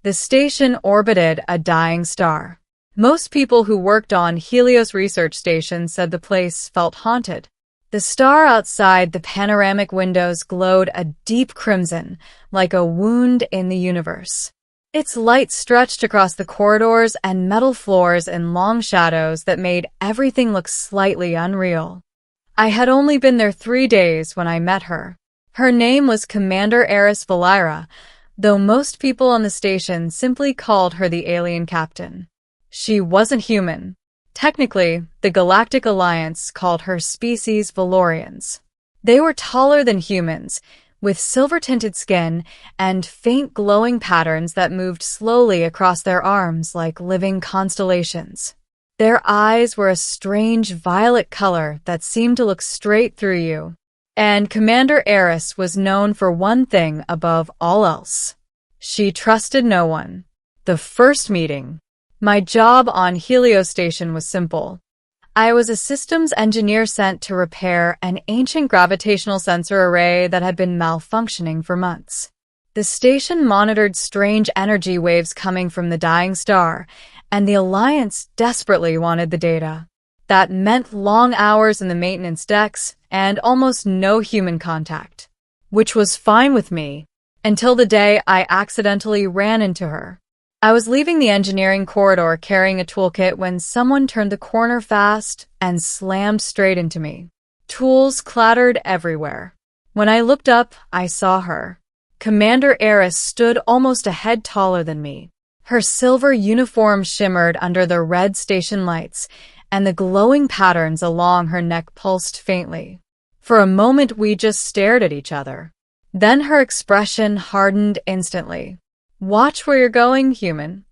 The station orbited a dying star. Most people who worked on Helios research stations said the place felt haunted. The star outside the panoramic windows glowed a deep crimson, like a wound in the universe. Its light stretched across the corridors and metal floors in long shadows that made everything look slightly unreal. I had only been there 3 days when I met her. Her name was Commander Eris Valira, though most people on the station simply called her the alien captain. She wasn't human. Technically, the Galactic Alliance called her species Valorians. They were taller than humans, with silver-tinted skin and faint glowing patterns that moved slowly across their arms like living constellations. Their eyes were a strange violet color that seemed to look straight through you. And Commander Eris was known for one thing above all else. She trusted no one. The first meeting. My job on Helios Station was simple. I was a systems engineer sent to repair an ancient gravitational sensor array that had been malfunctioning for months. The station monitored strange energy waves coming from the dying star, and the Alliance desperately wanted the data. That meant long hours in the maintenance decks and almost no human contact, which was fine with me until the day I accidentally ran into her. I was leaving the engineering corridor carrying a toolkit when someone turned the corner fast and slammed straight into me. Tools clattered everywhere. When I looked up, I saw her. Commander Eris stood almost a head taller than me. Her silver uniform shimmered under the red station lights, and the glowing patterns along her neck pulsed faintly. For a moment, we just stared at each other. Then her expression hardened instantly. "Watch where you're going, human."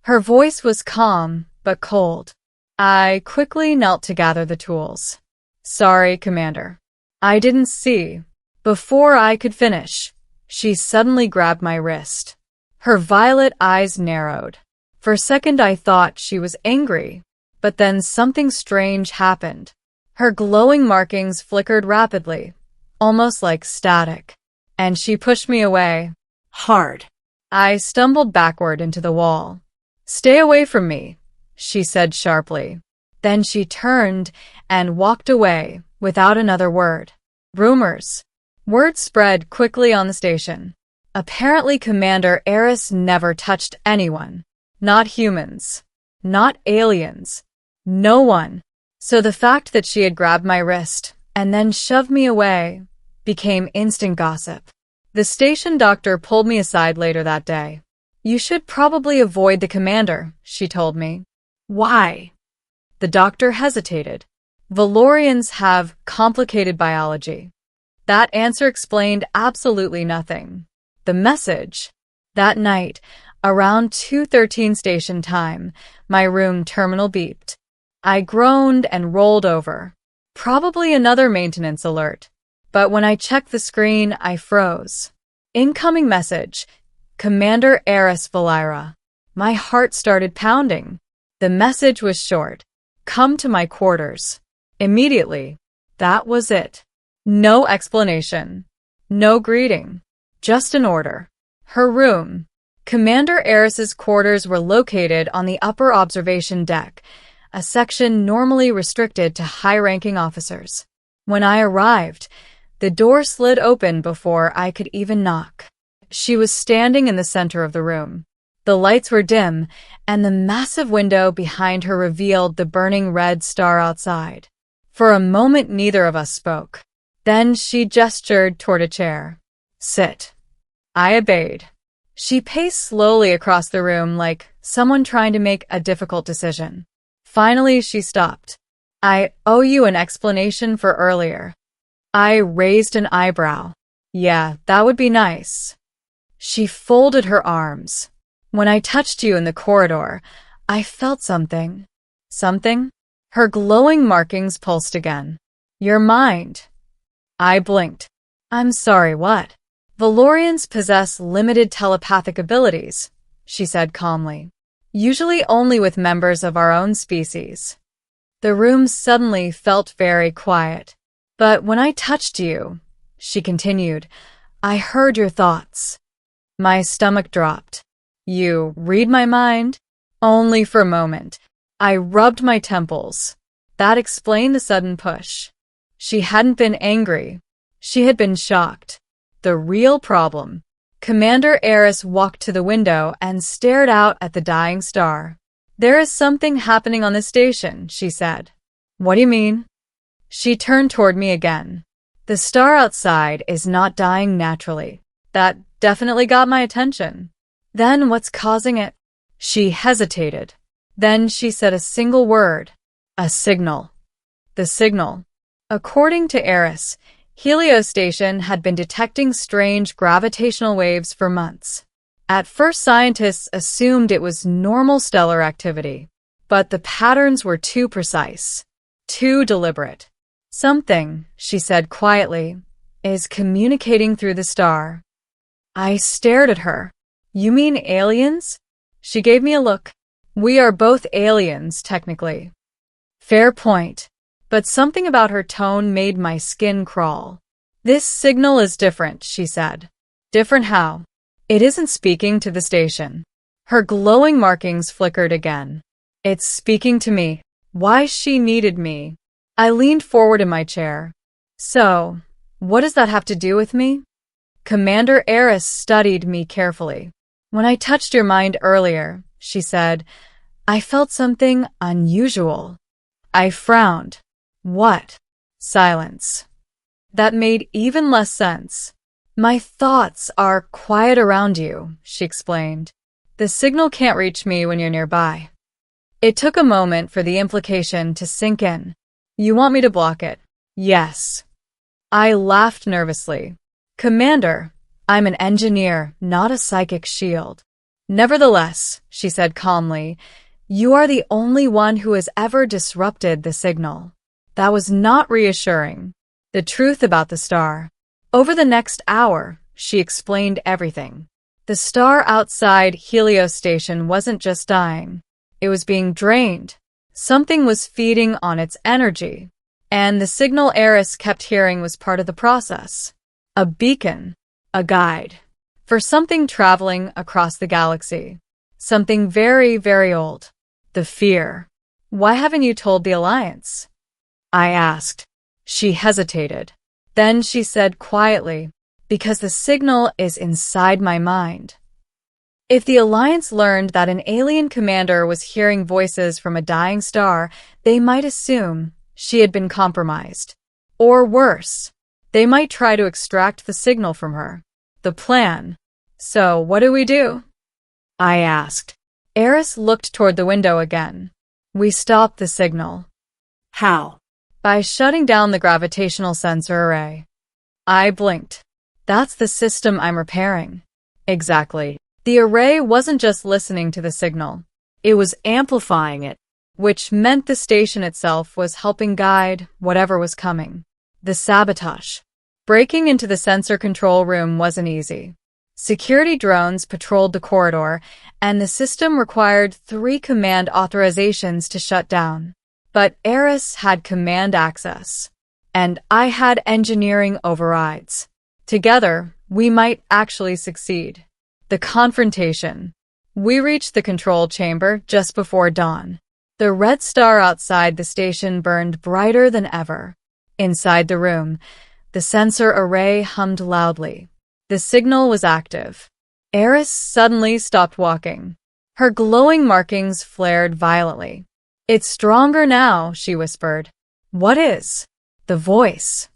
Her voice was calm, but cold. I quickly knelt to gather the tools. "Sorry, Commander. I didn't see." Before I could finish, she suddenly grabbed my wrist. Her violet eyes narrowed. For a second, I thought she was angry, but then something strange happened. Her glowing markings flickered rapidly, almost like static, and she pushed me away. Hard. I stumbled backward into the wall. "Stay away from me," she said sharply. Then she turned and walked away without another word. Rumors. Word spread quickly on the station. Apparently, Commander Eris never touched anyone. Not humans. Not aliens. No one. So the fact that she had grabbed my wrist and then shoved me away became instant gossip. The station doctor pulled me aside later that day. "You should probably avoid the commander," she told me. "Why?" The doctor hesitated. "Valorians have complicated biology." That answer explained absolutely nothing. The message. That night, around 2:13 station time, my room terminal beeped. I groaned and rolled over. Probably another maintenance alert. But when I checked the screen, I froze. Incoming message. Commander Eris Valira. My heart started pounding. The message was short. "Come to my quarters. Immediately." That was it. No explanation. No greeting. Just an order. Her room. Commander Eris's quarters were located on the upper observation deck, a section normally restricted to high-ranking officers. When I arrived, the door slid open before I could even knock. She was standing in the center of the room. The lights were dim, and the massive window behind her revealed the burning red star outside. For a moment, neither of us spoke. Then she gestured toward a chair. "Sit." I obeyed. She paced slowly across the room like someone trying to make a difficult decision. Finally, she stopped. "I owe you an explanation for earlier." I raised an eyebrow. "Yeah, that would be nice." She folded her arms. "When I touched you in the corridor, I felt something." "Something?" Her glowing markings pulsed again. "Your mind." I blinked. "I'm sorry, what?" "Valorians possess limited telepathic abilities," she said calmly. "Usually only with members of our own species." The room suddenly felt very quiet. "But when I touched you," she continued, "I heard your thoughts." My stomach dropped. You read my mind? Only for a moment. I rubbed my temples. That explained the sudden push. She hadn't been angry. She had been shocked. The real problem. Commander Eris walked to the window and stared out at the dying star. There is something happening on the station, she said. What do you mean? She turned toward me again. The star outside is not dying naturally. That definitely got my attention. Then what's causing it? She hesitated. Then she said a single word. A signal. The signal. According to Eris, Helios Station had been detecting strange gravitational waves for months. At first, scientists assumed it was normal stellar activity, but the patterns were too precise, too deliberate. Something, she said quietly, is communicating through the star. I stared at her. You mean aliens? She gave me a look. We are both aliens, technically. Fair point. But something about her tone made my skin crawl. This signal is different, she said. Different how? It isn't speaking to the station. Her glowing markings flickered again. It's speaking to me. Why she needed me. I leaned forward in my chair. So, what does that have to do with me? Commander Eris studied me carefully. When I touched your mind earlier, she said, I felt something unusual. I frowned. What? Silence. That made even less sense. My thoughts are quiet around you, she explained. The signal can't reach me when you're nearby. It took a moment for the implication to sink in. You want me to block it? Yes. I laughed nervously. Commander, I'm an engineer, not a psychic shield. Nevertheless, she said calmly, you are the only one who has ever disrupted the signal. That was not reassuring. The truth about the star. Over the next hour, she explained everything. The star outside Helios Station wasn't just dying. It was being drained. Something was feeding on its energy. And the signal Eris kept hearing was part of the process. A beacon. A guide. For something traveling across the galaxy. Something very, very old. The fear. Why haven't you told the Alliance? I asked. She hesitated. Then she said quietly, because the signal is inside my mind. If the Alliance learned that an alien commander was hearing voices from a dying star, they might assume she had been compromised. Or worse, they might try to extract the signal from her. The plan. So what do we do? I asked. Eris looked toward the window again. We stopped the signal. How? By shutting down the gravitational sensor array. I blinked. That's the system I'm repairing. Exactly. The array wasn't just listening to the signal. It was amplifying it, which meant the station itself was helping guide whatever was coming. The sabotage. Breaking into the sensor control room wasn't easy. Security drones patrolled the corridor, and the system required 3 command authorizations to shut down. But Eris had command access, and I had engineering overrides. Together, we might actually succeed. The confrontation. We reached the control chamber just before dawn. The red star outside the station burned brighter than ever. Inside the room, the sensor array hummed loudly. The signal was active. Eris suddenly stopped walking. Her glowing markings flared violently. It's stronger now, she whispered. What is? The voice.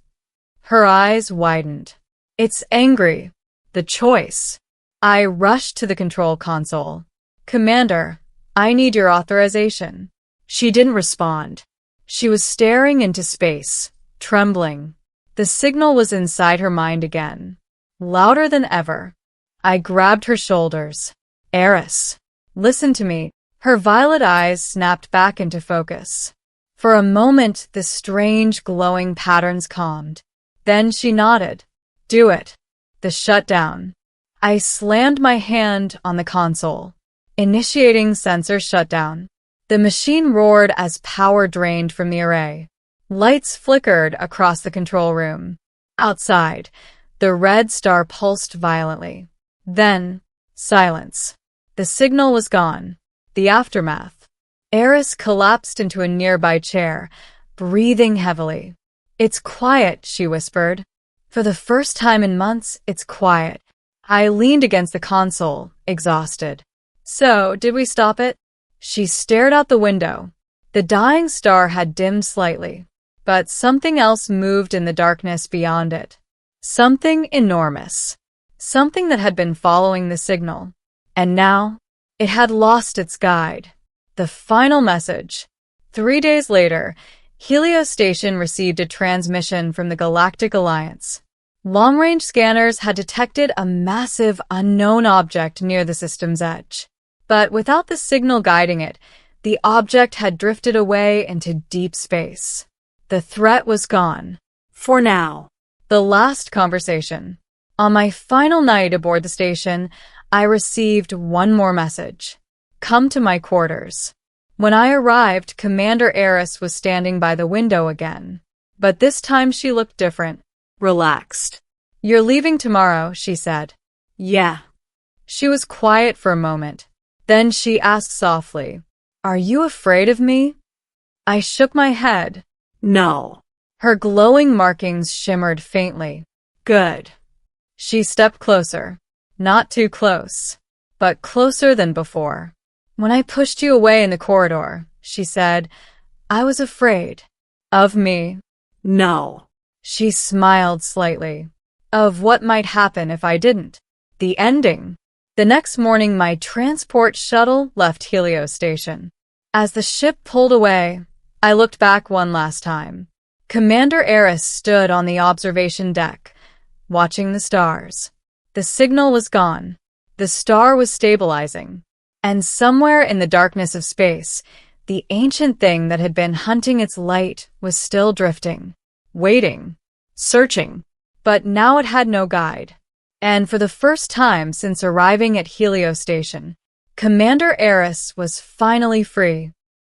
Her eyes widened. It's angry. The choice. I rushed to the control console. Commander, I need your authorization. She didn't respond. She was staring into space, trembling. The signal was inside her mind again, louder than ever. I grabbed her shoulders. Eris, listen to me. Her violet eyes snapped back into focus. For a moment, the strange glowing patterns calmed. Then she nodded. Do it. The shutdown. I slammed my hand on the console, initiating sensor shutdown. The machine roared as power drained from the array. Lights flickered across the control room. Outside, the red star pulsed violently. Then, silence. The signal was gone. The aftermath. Eris collapsed into a nearby chair, breathing heavily. "It's quiet," she whispered. "For the first time in months, it's quiet." I leaned against the console, exhausted. "So, did we stop it?" She stared out the window. The dying star had dimmed slightly, but something else moved in the darkness beyond it. Something enormous. Something that had been following the signal. And now, it had lost its guide. The final message. 3 days later, Helios Station received a transmission from the Galactic Alliance. Long-range scanners had detected a massive, unknown object near the system's edge. But without the signal guiding it, the object had drifted away into deep space. The threat was gone. For now. The last conversation. On my final night aboard the station, I received one more message. "Come to my quarters." When I arrived, Commander Eris was standing by the window again. But this time she looked different. Relaxed. "You're leaving tomorrow," she said. "Yeah." She was quiet for a moment. Then she asked softly, "Are you afraid of me?" I shook my head. "No." Her glowing markings shimmered faintly. "Good." She stepped closer. Not too close, but closer than before. "When I pushed you away in the corridor," she said, "I was afraid." "Of me?" "No." She smiled slightly. "Of what might happen if I didn't." The ending. The next morning, my transport shuttle left Helios Station. As the ship pulled away, I looked back one last time. Commander Eris stood on the observation deck, watching the stars. The signal was gone. The star was stabilizing. And somewhere in the darkness of space, the ancient thing that had been hunting its light was still drifting, waiting, searching. But now it had no guide. And for the first time since arriving at Helios Station, Commander Eris was finally free.